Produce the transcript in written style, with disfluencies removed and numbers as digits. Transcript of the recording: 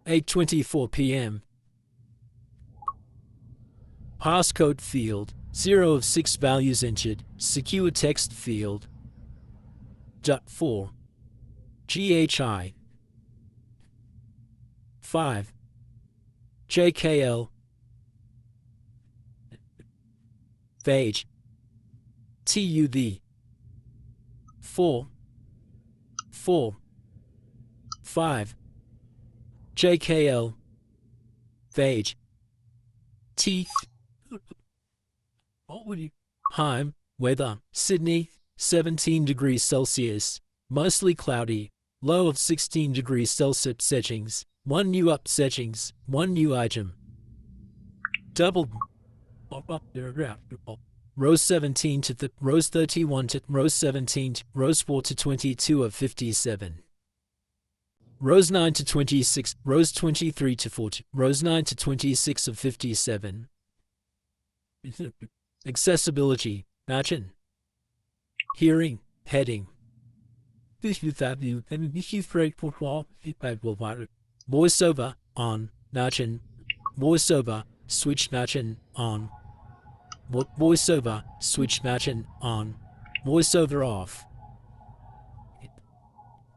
8:24 p.m. Passcode field, 0 of 6 values entered. Secure text field. .4. GHI. 5. JKL. Phage. TUV. 4. 5. JKL. Phage. Teeth. What would you? Time, weather, Sydney, 17 degrees Celsius, mostly cloudy, low of 16 degrees Celsius. Settings, 1 new up. Settings, 1 new item. Double. Rows 17 to rows 31 to rows 17 to rows 4 to 22 of 57. Rows 9 to 26, rows 23 to 40, rows 9 to 26 of 57. Accessibility, Action. Hearing, heading. VoiceOver, on, Action. VoiceOver, switch Action, on. VoiceOver, switch Action, on. VoiceOver off.